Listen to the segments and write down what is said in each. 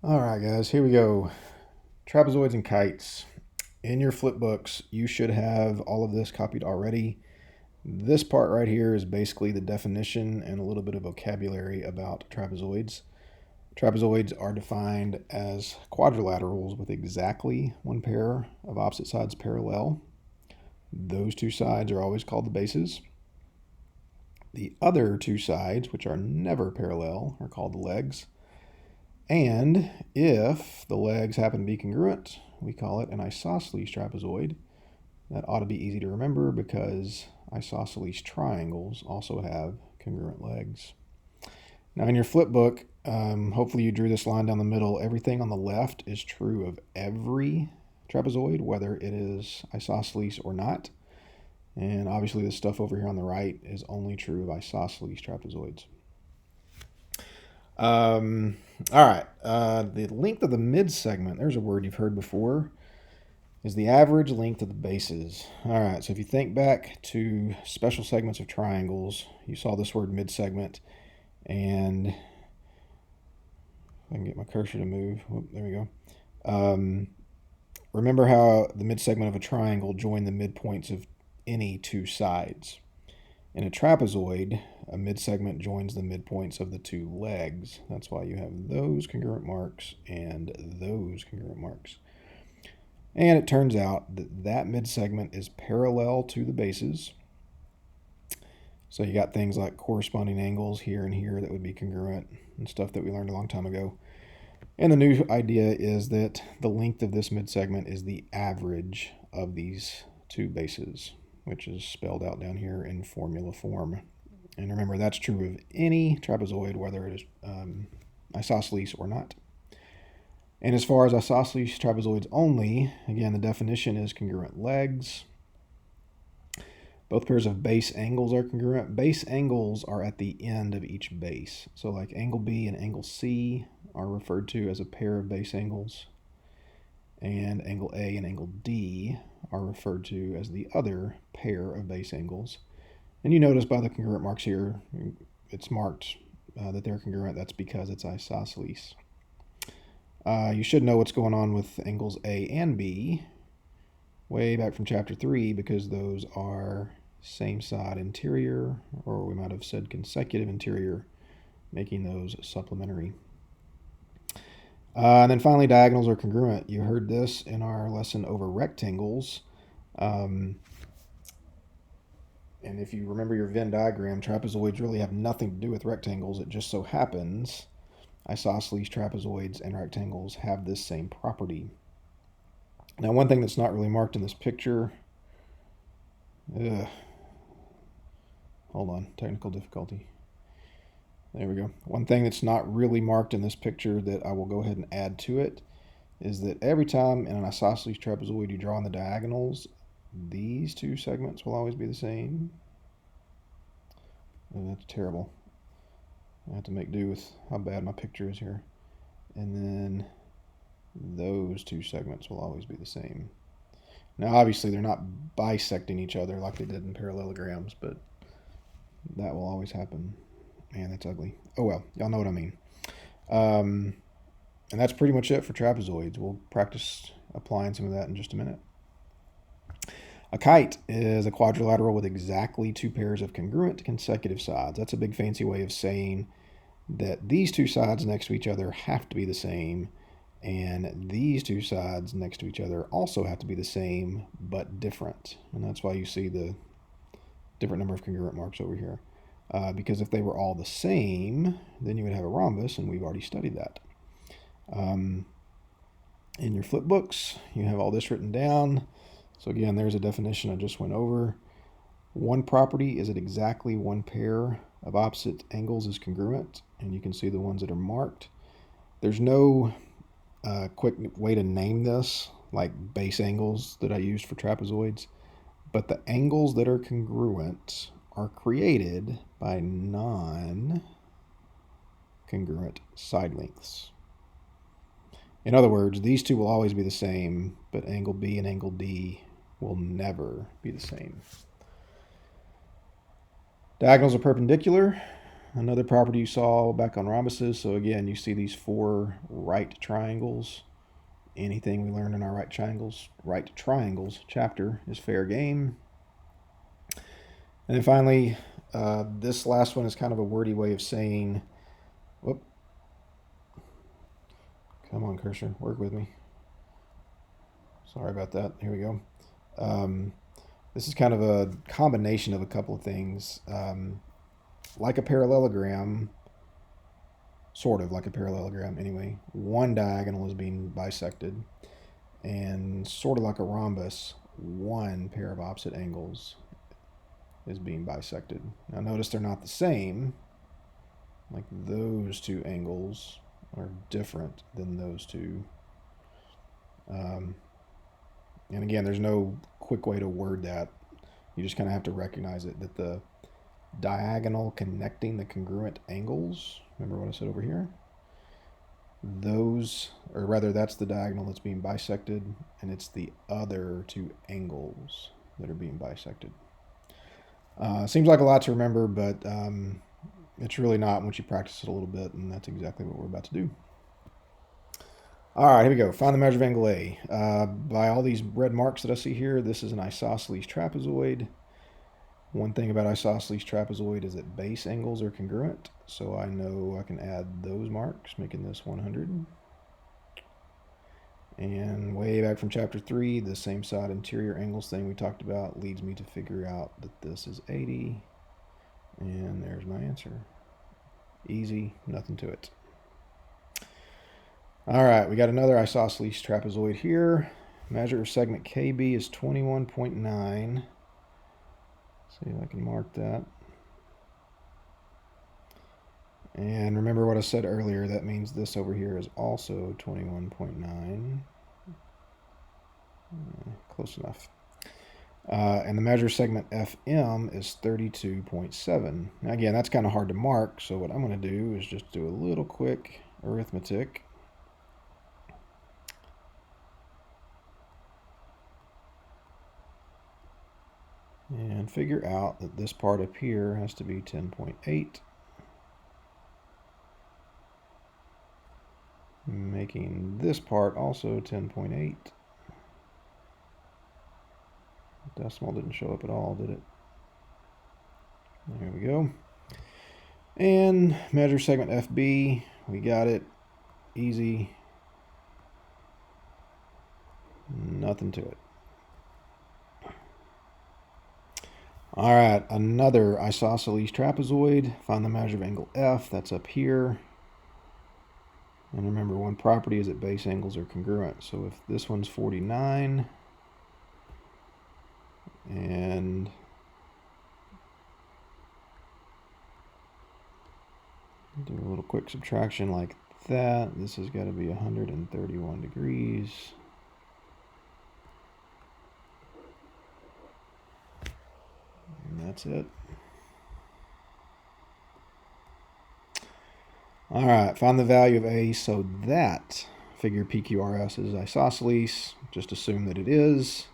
All right, guys, here we go. Trapezoids and kites. In your flip books, you should have all of this copied already. This part right here is basically the definition and a little bit of vocabulary about trapezoids. Trapezoids are defined as quadrilaterals with exactly one pair of opposite sides parallel. Those two sides are always called the bases. The other two sides, which are never parallel, are called the legs. And if the legs happen to be congruent, we call it an isosceles trapezoid. That ought to be easy to remember because isosceles triangles also have congruent legs. Now, in your flip book, hopefully you drew this line down the middle. Everything on the left is true of every trapezoid, whether it is isosceles or not. And obviously, this stuff over here on the right is only true of isosceles trapezoids. All right. The length of the mid-segment, there's a word you've heard before, is the average length of the bases. All right, so if you think back to special segments of triangles, you saw this word mid-segment, and if I can get my cursor to move. Whoop, there we go. Remember how the mid-segment of a triangle joined the midpoints of any two sides. In a trapezoid, a mid-segment joins the midpoints of the two legs. That's why you have those congruent marks and those congruent marks. And it turns out that that mid-segment is parallel to the bases. So you got things like corresponding angles here and here that would be congruent and stuff that we learned a long time ago. And the new idea is that the length of this mid-segment is the average of these two bases, which is spelled out down here in formula form. And remember, that's true of any trapezoid, whether it is isosceles or not. And as far as isosceles trapezoids only, again, the definition is congruent legs. Both pairs of base angles are congruent. Base angles are at the end of each base. So like angle B and angle C are referred to as a pair of base angles. And angle A and angle D are referred to as the other pair of base angles. And you notice by the congruent marks here, it's marked that they're congruent. That's because it's isosceles. You should know what's going on with angles A and B way back from chapter 3 because those are same side interior, or we might have said consecutive interior, making those supplementary. And then finally, diagonals are congruent. You heard this in our lesson over rectangles. And if you remember your Venn diagram, trapezoids really have nothing to do with rectangles. It just so happens isosceles trapezoids and rectangles have this same property. Now, one thing that's not really marked in this picture, hold on, technical difficulty. There we go. One thing that's not really marked in this picture that I will go ahead and add to it is that every time in an isosceles trapezoid you draw on the diagonals, these two segments will always be the same. Oh, that's terrible. I have to make do with how bad my picture is here. And then those two segments will always be the same. Now, obviously, they're not bisecting each other like they did in parallelograms, but that will always happen. Man, that's ugly. Oh well, y'all know what I mean. And that's pretty much it for trapezoids. We'll practice applying some of that in just a minute. A kite is a quadrilateral with exactly two pairs of congruent consecutive sides. That's a big fancy way of saying that these two sides next to each other have to be the same, and these two sides next to each other also have to be the same but different. And that's why you see the different number of congruent marks over here. Because if they were all the same, then you would have a rhombus, and we've already studied that. In your flip books, you have all this written down. So again, there's a definition I just went over. One property is that exactly one pair of opposite angles is congruent, and you can see the ones that are marked. There's no quick way to name this, like base angles that I used for trapezoids, but the angles that are congruent are created by non-congruent side lengths. In other words, these two will always be the same, but angle B and angle D will never be the same. Diagonals are perpendicular. another property you saw back on rhombuses. So again, you see these 4 right triangles. Anything we learned in our right triangles chapter is fair game. And then finally, this last one is kind of a wordy way of saying, whoop, come on cursor, work with me. Sorry about that. Here we go. This is kind of a combination of a couple of things. Like a parallelogram, sort of like a parallelogram anyway, one diagonal is being bisected, and sort of like a rhombus, one pair of opposite angles is being bisected. Now notice they're not the same. Like those 2 angles are different than those 2. And again, there's no quick way to word that. You just kind of have to recognize it, that the diagonal connecting the congruent angles, remember what I said over here? Those, or rather that's the diagonal that's being bisected, and it's the other 2 angles that are being bisected. Seems like a lot to remember, but it's really not once you practice it a little bit, and that's exactly what we're about to do. All right, here we go. Find the measure of angle A. By all these red marks that I see here, this is an isosceles trapezoid. One thing about isosceles trapezoid is that base angles are congruent, so I know I can add those marks, making this 100. And way back from chapter 3, the same side interior angles thing we talked about leads me to figure out that this is 80. And there's my answer. Easy, nothing to it. All right, we got another isosceles trapezoid here. Measure of segment KB is 21.9. See if I can mark that. And remember what I said earlier, that means this over here is also 21.9. Close enough. And the measure segment FM is 32.7. Now again, that's kind of hard to mark, so what I'm going to do is just do a little quick arithmetic. And figure out that this part up here has to be 10.8. Making this part also 10.8. Decimal didn't show up at all, did it? There we go. And measure segment FB. We got it. Easy. Nothing to it. All right, another isosceles trapezoid. Find the measure of angle F. That's up here. And remember, one property is that base angles are congruent. So if this one's 49 and do a little quick subtraction like that, this has got to be 131 degrees. And that's it. All right, find the value of A so that figure PQRS is isosceles. Just assume that it is.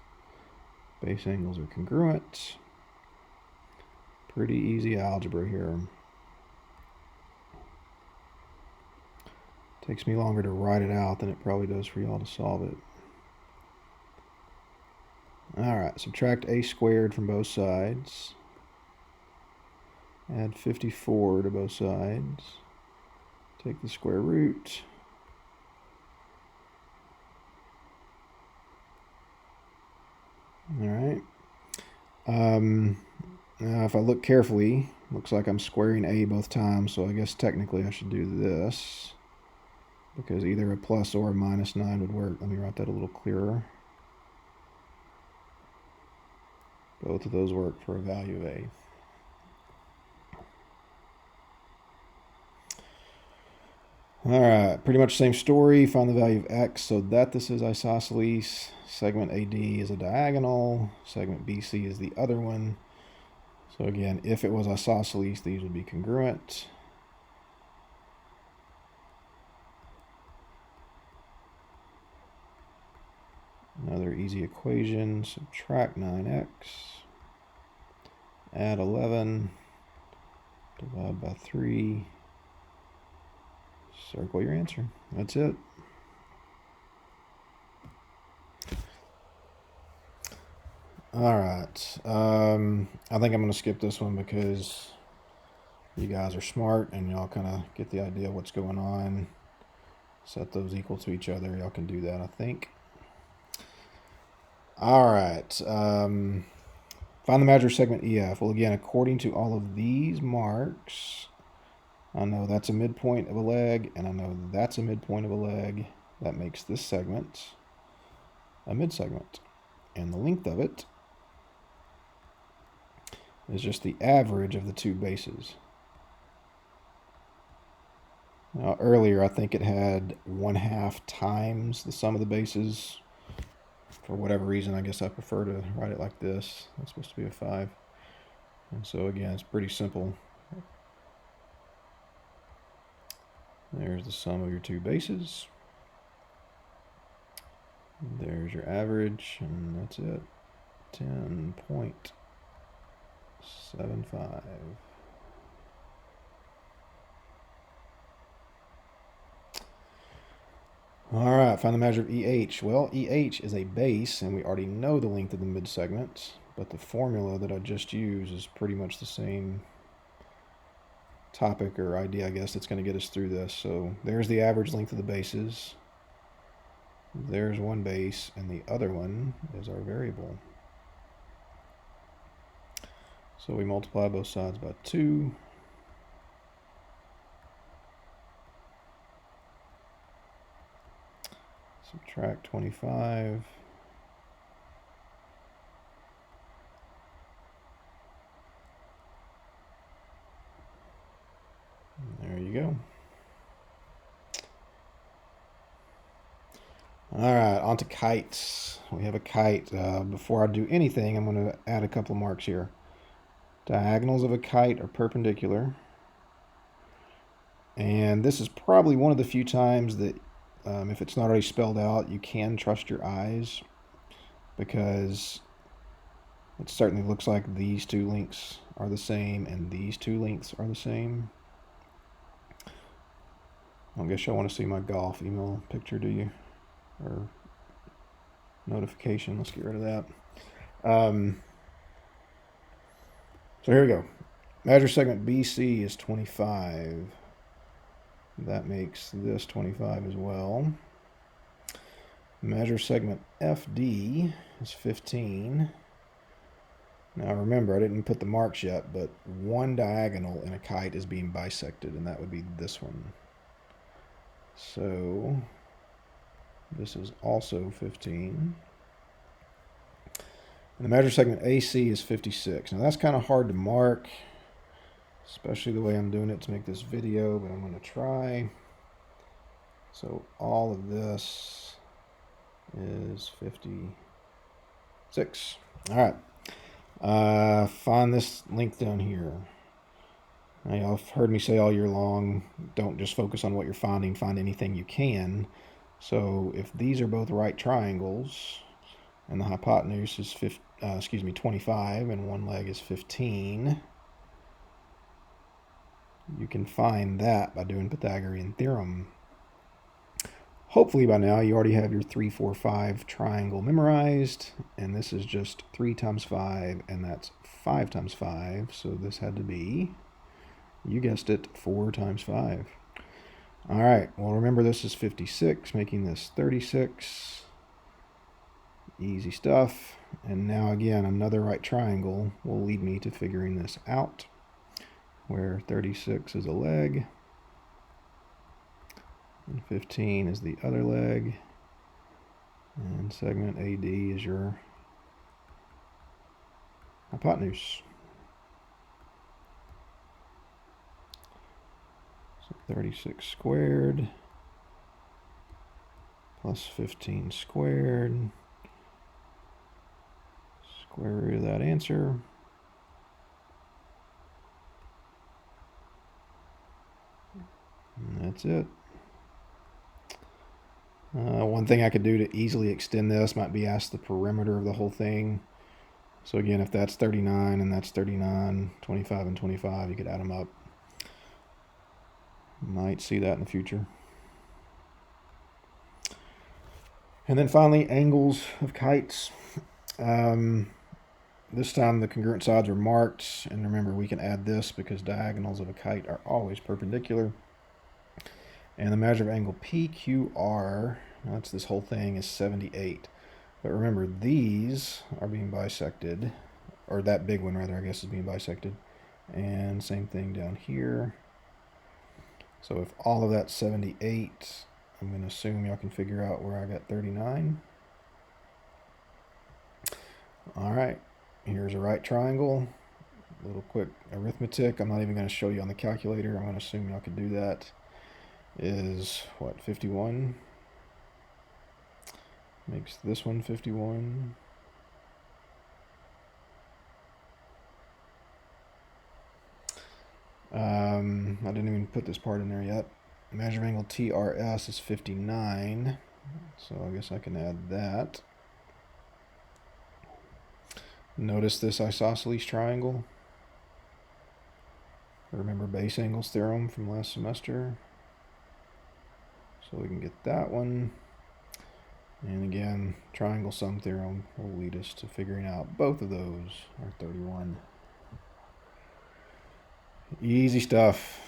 Base angles are congruent. Pretty easy algebra here. Takes me longer to write it out than it probably does for y'all to solve it. All right, subtract A squared from both sides. Add 54 to both sides. Take the square root. All right. Now if I look carefully, looks like I'm squaring A both times, so I guess technically I should do this, because either a plus or a minus 9 would work. Let me write that a little clearer. Both of those work for a value of A. All right, pretty much same story. Find the value of X so that this is isosceles. Segment AD is a diagonal. Segment BC is the other one. So again, if it was isosceles, these would be congruent. Another easy equation, subtract 9x, add 11, divide by 3, circle your answer. That's it. All right. I think I'm going to skip this one because you guys are smart and y'all kind of get the idea of what's going on. Set those equal to each other. Y'all can do that, I think. All right. Find the imaginary segment EF. Well, again, according to all of these marks, I know that's a midpoint of a leg, and I know that's a midpoint of a leg. That makes this segment a mid-segment. And the length of it is just the average of the two bases. Now, earlier, I think it had 1/2 times the sum of the bases. For whatever reason, I guess I prefer to write it like this. That's supposed to be a 5. And so, again, it's pretty simple. There's the sum of your two bases. There's your average, and that's it. 10.75. All right, find the measure of EH. Well, EH is a base, and we already know the length of the mid-segment, but the formula that I just used is pretty much the same topic or idea, I guess, that's going to get us through this. So there's the average length of the bases. There's one base, and the other one is our variable. So we multiply both sides by 2. Subtract 25. And there you go. All right, on to kites. We have a kite. Before I do anything, I'm going to add a couple of marks here. Diagonals of a kite are perpendicular. And this is probably one of the few times that if it's not already spelled out, you can trust your eyes, because it certainly looks like these two lengths are the same and these two lengths are the same. I guess y'all want to see my golf email picture, do you? Or notification. Let's get rid of that. So here we go. Measure segment BC is 25. That makes this 25 as well. Measure segment FD is 15. Now remember, I didn't put the marks yet, but one diagonal in a kite is being bisected, and that would be this one. So this is also 15. And the measure segment AC is 56. Now that's kind of hard to mark, especially the way I'm doing it to make this video, but I'm going to try. So all of this is 56. All right. Find this length down here. Now, y'all have heard me say all year long, don't just focus on what you're finding, find anything you can. So if these are both right triangles, and the hypotenuse is 25, and one leg is 15, you can find that by doing Pythagorean theorem. Hopefully by now you already have your 3, 4, 5 triangle memorized, and this is just 3 times 5, and that's 5 times 5, so this had to be, you guessed it, 4 times 5. All right, well remember this is 56, making this 36. Easy stuff. And now again, another right triangle will lead me to figuring this out, where 36 is a leg, and 15 is the other leg, and segment AD is your hypotenuse. So 36 squared plus 15 squared, square root of that answer. And that's it. One thing I could do to easily extend this might be ask the perimeter of the whole thing. So again, if that's 39 and that's 39, 25 and 25, you could add them up. Might see that in the future. And then finally, angles of kites. This time the congruent sides are marked, and remember we can add this because diagonals of a kite are always perpendicular. And the measure of angle PQR, that's this whole thing, is 78. But remember, these are being bisected, or that big one rather, I guess, is being bisected. And same thing down here. So if all of that's 78, I'm going to assume y'all can figure out where I got 39. All right, here's a right triangle. A little quick arithmetic. I'm not even going to show you on the calculator. I'm going to assume y'all can do that. Is what, 51? Makes this one 51. I didn't even put this part in there yet. Measure angle TRS is 59, so I guess I can add that. Notice this isosceles triangle. Remember base angles theorem from last semester. So we can get that one. And again, triangle sum theorem will lead us to figuring out both of those are 31. Easy stuff.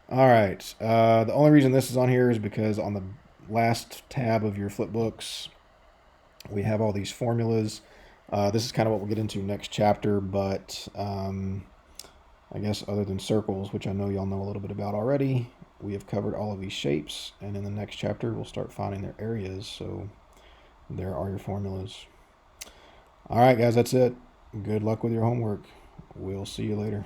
All right. The only reason this is on here is because on the last tab of your flip books, we have all these formulas. This is kind of what we'll get into next chapter, but I guess other than circles, which I know y'all know a little bit about already, we have covered all of these shapes, and in the next chapter, we'll start finding their areas. So there are your formulas. All right, guys, that's it. Good luck with your homework. We'll see you later.